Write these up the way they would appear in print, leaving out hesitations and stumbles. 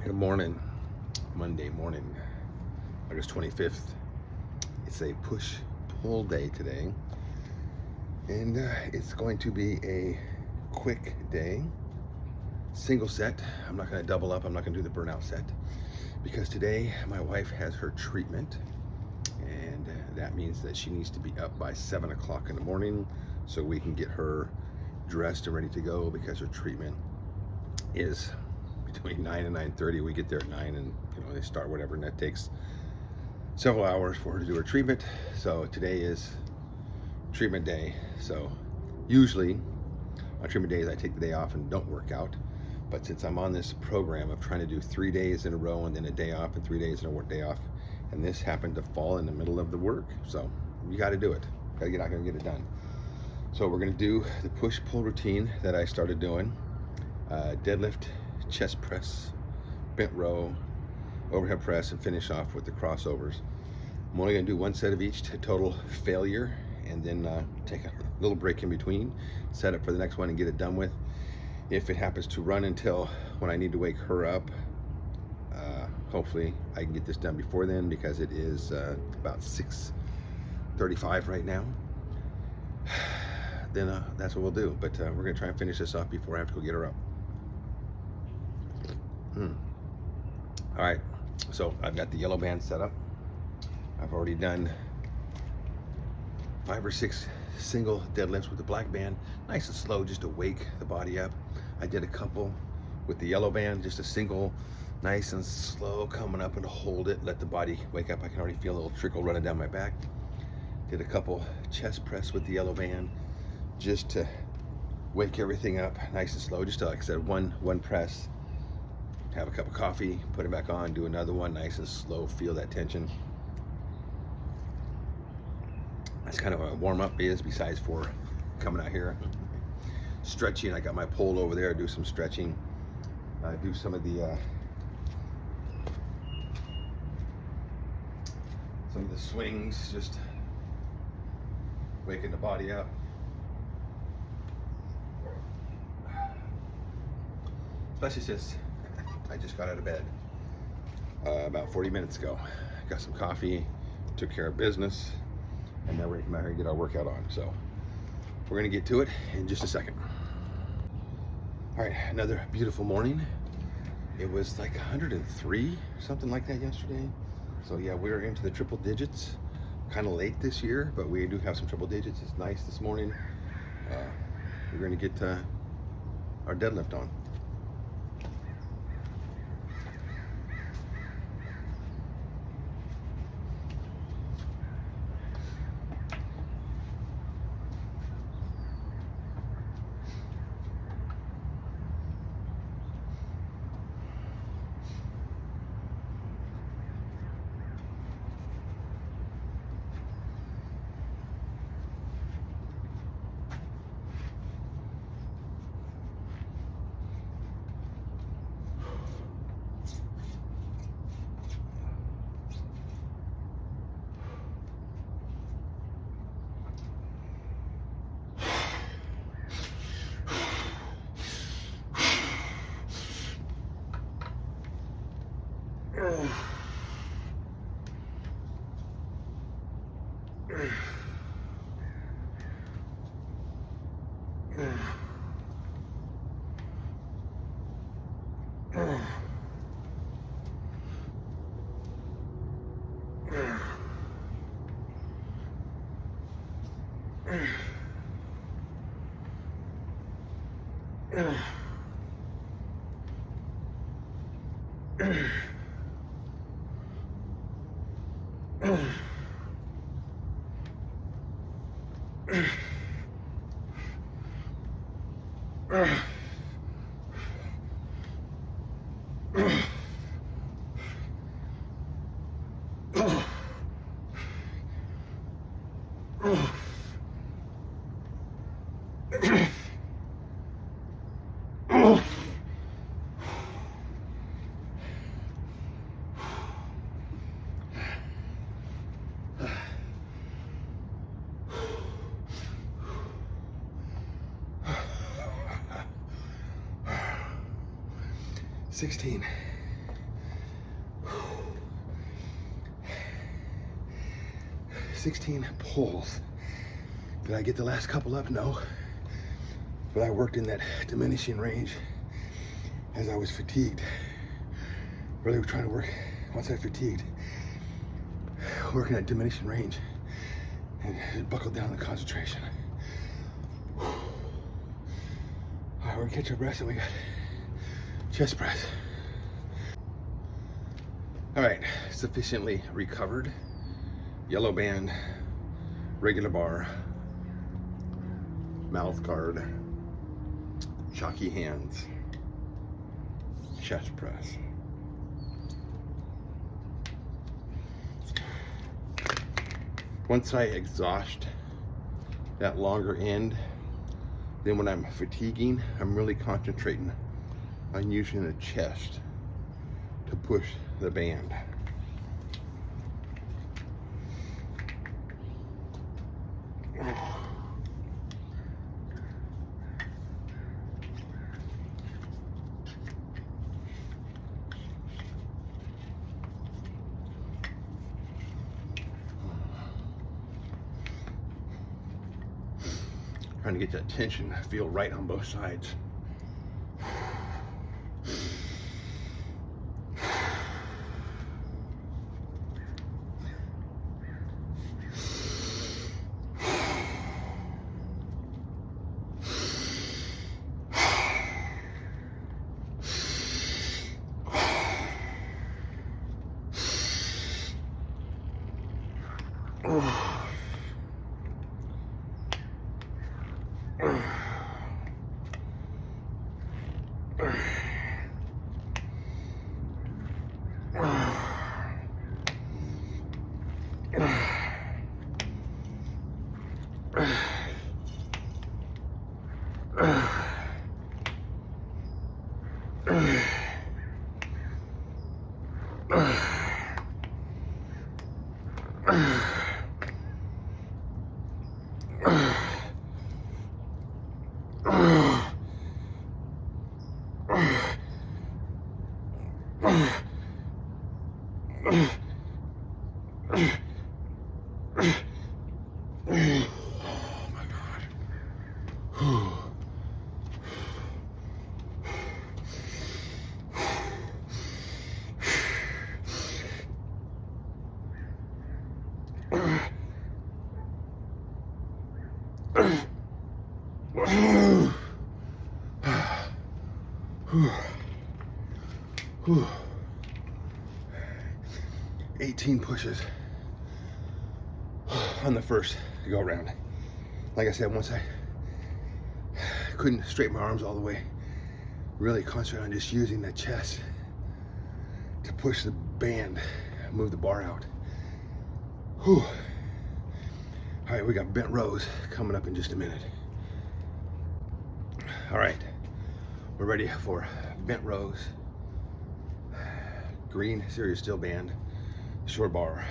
Good morning, Monday morning, August 25th. It's a push-pull day today, and it's going to be a quick day. Single set. I'm not going to double up. I'm not going to do the burnout set because today my wife has her treatment, and that means that she needs to be up by 7 o'clock in the morning so we can get her dressed and ready to go because her treatment is between 9 and 9:30. We get there at 9, and they start whatever, and that takes several hours for her to do her treatment. So today is treatment day. So usually on treatment days I take the day off and don't work out, but since I'm on this program of trying to do 3 days in a row and then a day off and 3 days in a work day off, and this happened to fall in the middle of the work, so you got to do it. Got to get out here and get it done. So we're going to do the push-pull routine that I started doing. Deadlift, chest press, bent row, overhead press, and finish off with the crossovers. I'm only going to do one set of each to total failure, and then take a little break in between, set up for the next one and get it done with. If it happens to run until when I need to wake her up, hopefully I can get this done before then, because it is about 6:35 right now. Then that's what we'll do, but we're going to try and finish this off before I have to go get her up. All right, so I've got the yellow band set up. I've already done 5 or 6 single deadlifts with the black band, nice and slow, just to wake the body up. I did a couple with the yellow band, just a single, nice and slow, coming up and hold it, let the body wake up. I can already feel a little trickle running down my back. Did a couple chest press with the yellow band, just to wake everything up, nice and slow, just to, like I said, one press, have a cup of coffee, put it back on, do another one, nice and slow, feel that tension. That's kind of a warm-up besides for coming out here. Stretching, I got my pole over there, do some stretching, do some of the swings, just waking the body up. Especially since I just got out of bed about 40 minutes ago. Got some coffee, took care of business, and now we're gonna come out here and get our workout on. So we're gonna get to it in just a second. All right, another beautiful morning. It was like 103, something like that yesterday. So yeah, we're into the triple digits. Kind of late this year, but we do have some triple digits. It's nice this morning. We're gonna get our deadlift on. $16. 16 pulls. Did I get the last couple up? No. But I worked in that diminishing range as I was fatigued. Really trying to work, once I fatigued, working at diminishing range and just buckled down the concentration. All right, we're gonna catch our breath and we got chest press. All right, sufficiently recovered. Yellow band, regular bar, mouth guard, jockey hands, chest press. Once I exhaust that longer end, then when I'm fatiguing, I'm really concentrating on using the chest to push the band. Trying to get that tension feel right on both sides. Whew. 18 pushes on the first go round. Like I said, once I couldn't straighten my arms all the way, really concentrate on just using the chest to push the band, move the bar out. Whew. All right, we got bent rows coming up in just a minute. All right, we're ready for bent rows, green serious steel band, short bar.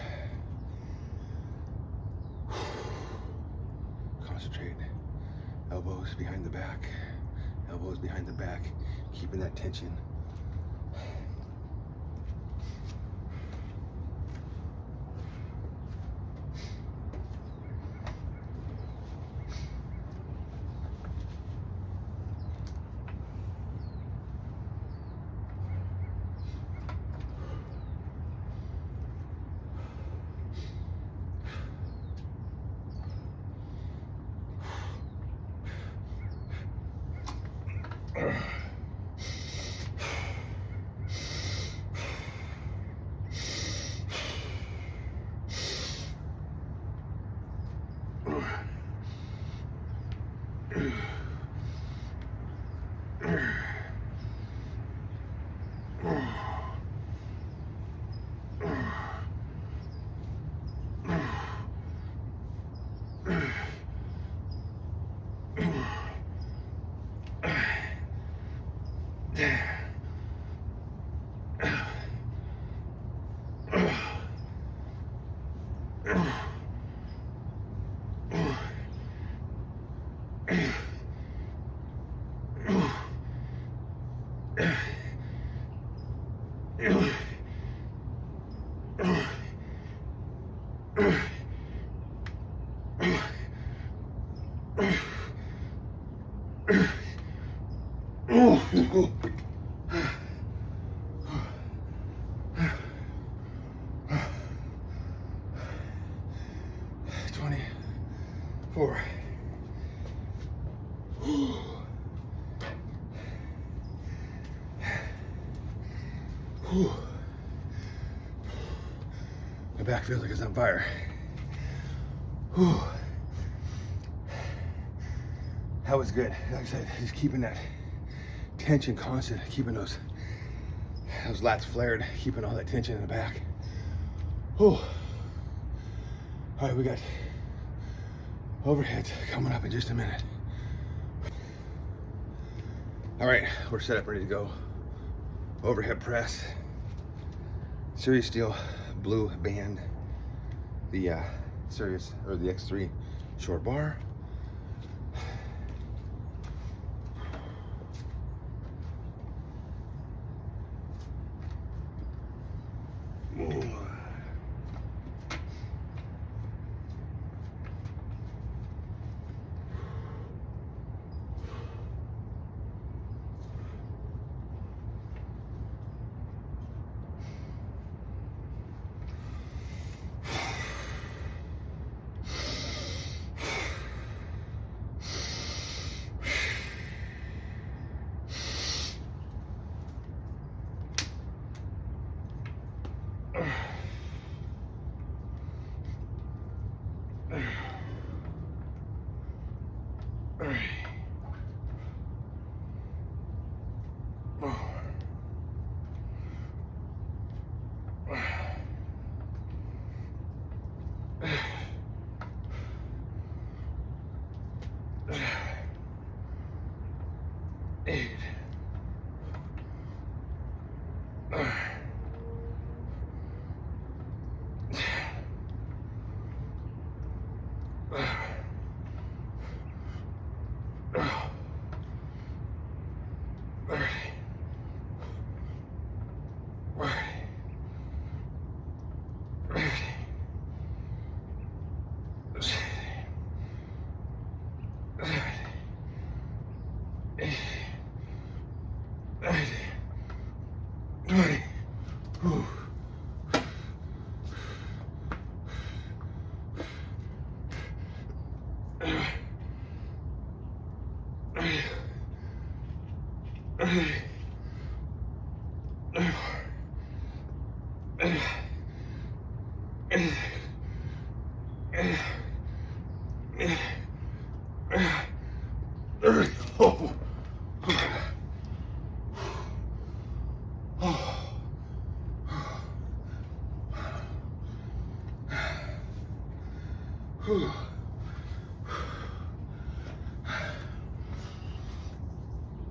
Concentrate, elbows behind the back, keeping that tension. Four. My back feels like it's on fire. That was good. Like I said, just keeping that tension constant, keeping those lats flared, keeping all that tension in the back. All right, we got overheads coming up in just a minute. All right, we're set up, ready to go. Overhead press, Serious Steel blue band, the the X3 short bar.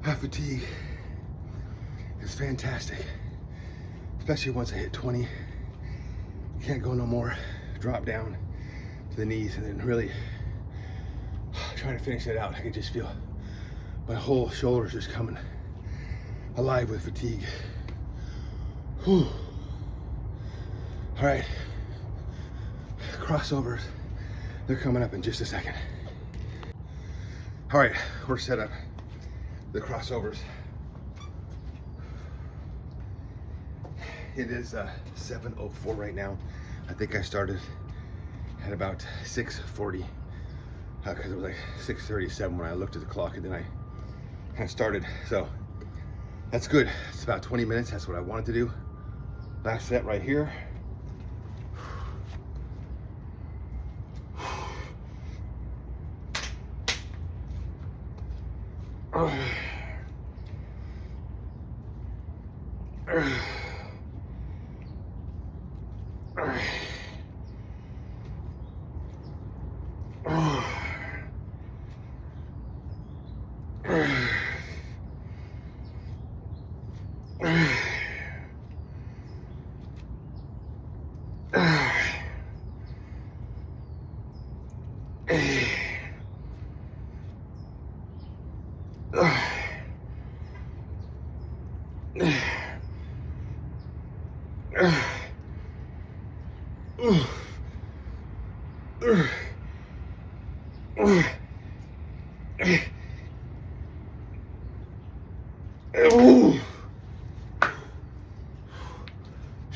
That fatigue is fantastic, especially once I hit 20. Can't go no more. Drop down to the knees and then really trying to finish that out. I can just feel my whole shoulders just coming alive with fatigue. Whew. All right, crossovers, they're coming up in just a second. All right, we're set up. The crossovers. It is 7:04 right now. I think I started at about 6:40 because it was like 6:37 when I looked at the clock, and then I kind of started. So that's good. It's about 20 minutes. That's what I wanted to do. Last set right here.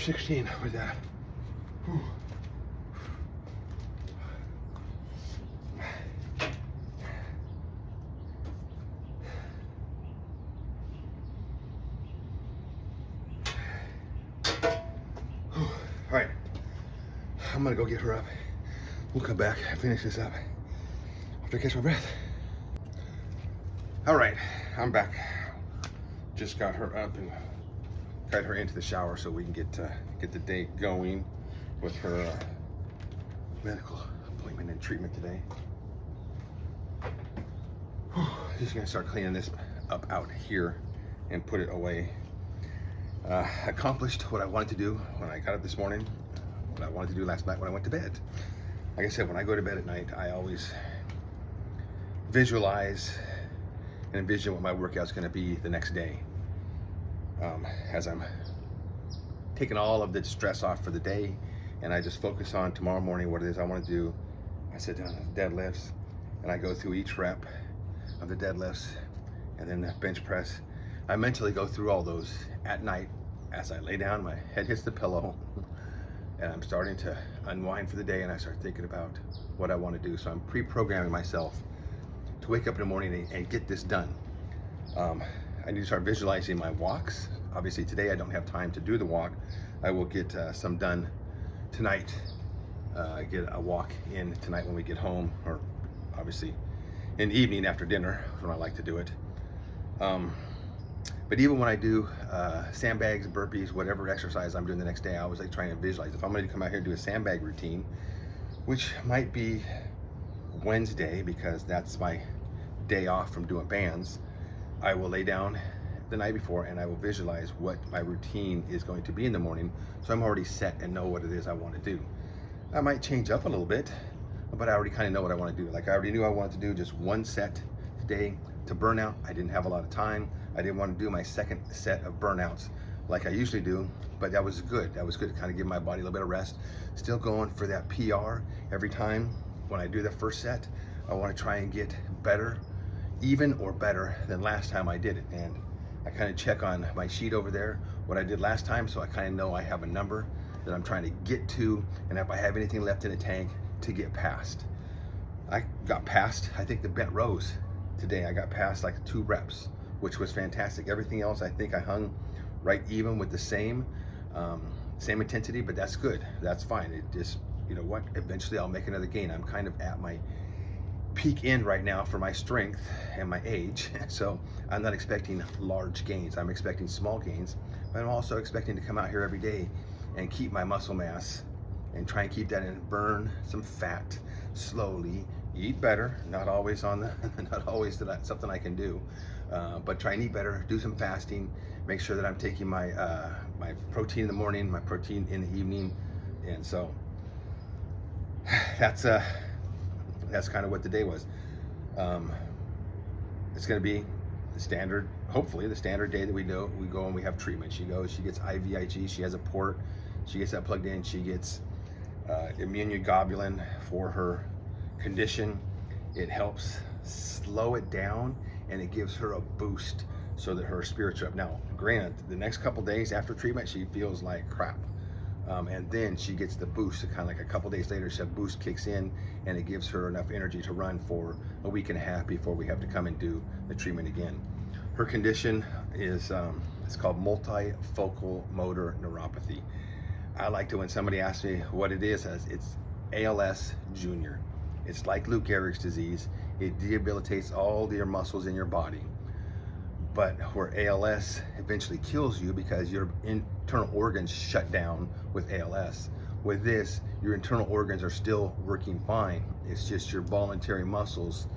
16 with that. Whew. All right, I'm gonna go get her up. We'll come back and finish this up after I catch my breath. All right, I'm back. Just got her up and got her into the shower so we can get the day going with her medical appointment and treatment today. Whew. Just gonna start cleaning this up out here and put it away. Accomplished what I wanted to do when I got up this morning, what I wanted to do last night when I went to bed. Like I said, when I go to bed at night, I always visualize and envision what my workout's gonna be the next day. As I'm taking all of the stress off for the day, and I just focus on tomorrow morning what it is I want to do. I sit down on the deadlifts, and I go through each rep of the deadlifts, and then the bench press. I mentally go through all those at night. As I lay down, my head hits the pillow, and I'm starting to unwind for the day, and I start thinking about what I want to do. So I'm pre-programming myself to wake up in the morning and get this done. I need to start visualizing my walks. Obviously today I don't have time to do the walk. I will get some done tonight. Get a walk in tonight when we get home, or obviously in the evening after dinner when I like to do it. But even when I do sandbags, burpees, whatever exercise I'm doing the next day, I always like trying to visualize. If I'm going to come out here and do a sandbag routine, which might be Wednesday because that's my day off from doing bands, I will lay down the night before and I will visualize what my routine is going to be in the morning, so I'm already set and know what it is I want to do. I might change up a little bit, but I already kind of know what I want to do. Like I already knew I wanted to do just one set today to burnout. I didn't have a lot of time. I didn't want to do my second set of burnouts like I usually do, but that was good. That was good to kind of give my body a little bit of rest. Still going for that PR every time. When I do the first set, I want to try and get better, even or better than last time I did it. And I kind of check on my sheet over there what I did last time, so I kind of know I have a number that I'm trying to get to, and if I have anything left in the tank to get past. I got past, I think, the bent rows today. I got past like 2 reps, which was fantastic. Everything else, I think I hung right even with the same intensity, but that's good. That's fine. It just, you know what, eventually I'll make another gain. I'm kind of at my peak end right now for my strength and my age, so I'm not expecting large gains. I'm expecting small gains, but I'm also expecting to come out here every day and keep my muscle mass and try and keep that in, burn some fat slowly, eat better, not always on the not always something I can do, but try and eat better, do some fasting, make sure that I'm taking my my protein in the morning, my protein in the evening. And so that's kind of what the day was. It's going to be the standard, hopefully the standard day that we go and we have treatment. She goes, she gets IVIG, she has a port, she gets that plugged in, she gets immunoglobulin for her condition. It helps slow it down and it gives her a boost so that her spirits are up. Now, granted, the next couple days after treatment, she feels like crap. And then she gets the boost, kind of like a couple days later, that boost kicks in and it gives her enough energy to run for a week and a half before we have to come and do the treatment again. Her condition is, it's called multifocal motor neuropathy. I like to, when somebody asks me what it is, it's ALS Junior. It's like Lou Gehrig's disease. It debilitates all your muscles in your body. But where ALS eventually kills you because your internal organs shut down with ALS. With this, your internal organs are still working fine. It's just your voluntary muscles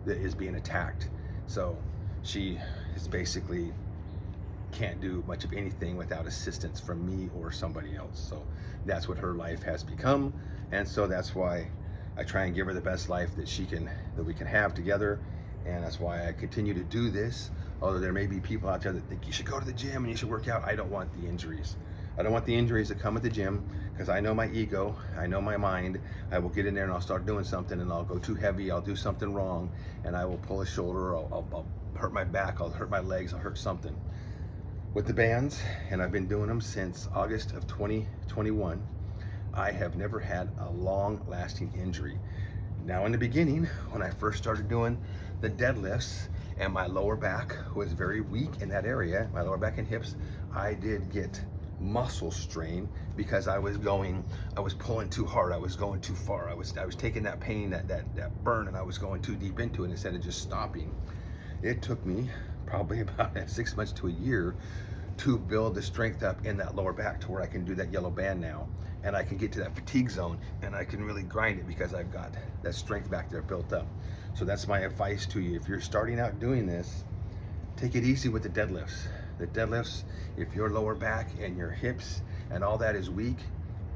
that is being attacked. So she is basically can't do much of anything without assistance from me or somebody else. So that's what her life has become. And so that's why I try and give her the best life that we can have together. And that's why I continue to do this. Although there may be people out there that think you should go to the gym and you should work out. I don't want the injuries. I don't want the injuries that come at the gym, because I know my ego, I know my mind. I will get in there and I'll start doing something and I'll go too heavy, I'll do something wrong, and I will pull a shoulder, I'll hurt my back, I'll hurt my legs, I'll hurt something. with the bands, and I've been doing them since August of 2021. I have never had a long-lasting injury. Now in the beginning, when I first started doing the deadlifts and my lower back was very weak in that area, my lower back and hips, I did get muscle strain because I was pulling too hard, I was going too far, I was taking that pain, that burn, and I was going too deep into it instead of just stopping. It took me probably about 6 months to a year to build the strength up in that lower back to where I can do that yellow band now, and I can get to that fatigue zone and I can really grind it because I've got that strength back there built up. So that's my advice to you. If you're starting out doing this, take it easy with the deadlifts. The deadlifts, if your lower back and your hips and all that is weak,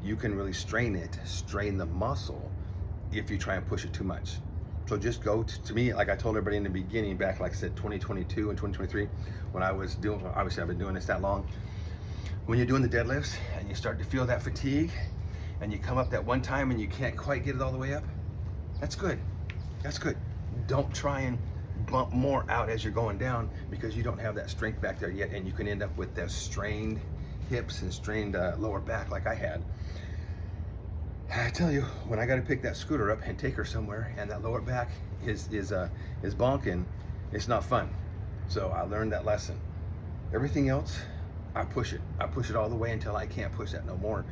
you can really strain the muscle if you try and push it too much. So just go to me, like I told everybody in the beginning, back like I said, 2022 and 2023, when I was doing, obviously I've been doing this that long. When you're doing the deadlifts and you start to feel that fatigue and you come up that one time and you can't quite get it all the way up, that's good. That's good. Don't try and bump more out as you're going down because you don't have that strength back there yet, and you can end up with those strained hips and strained lower back like I had. I tell you, when I got to pick that scooter up and take her somewhere and that lower back is bonking, it's not fun. So I learned that lesson. Everything else, I push it all the way until I can't push that no more.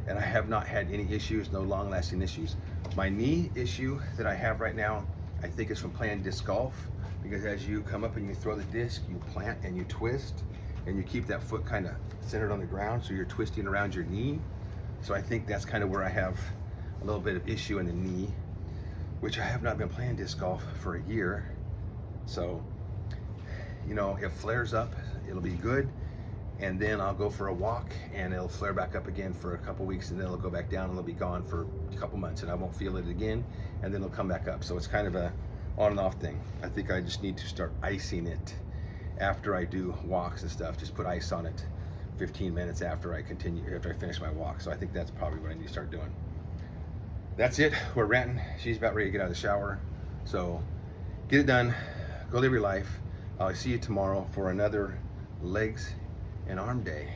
And I have not had any issues, no long-lasting issues. My knee issue that I have right now, I think it's from playing disc golf, because as you come up and you throw the disc, you plant and you twist, and you keep that foot kind of centered on the ground, so you're twisting around your knee. So I think that's kind of where I have a little bit of issue in the knee, which I have not been playing disc golf for a year. So, you know, it flares up, it'll be good, and then I'll go for a walk and it'll flare back up again for a couple weeks, and then it'll go back down and it'll be gone for a couple months, and I won't feel it again, and then it'll come back up. So it's kind of a on and off thing. I think I just need to start icing it after I do walks and stuff. Just put ice on it 15 minutes after I finish my walk. So I think that's probably what I need to start doing. That's it. We're ranting. She's about ready to get out of the shower. So get it done. Go live your life. I'll see you tomorrow for another legs and arm day.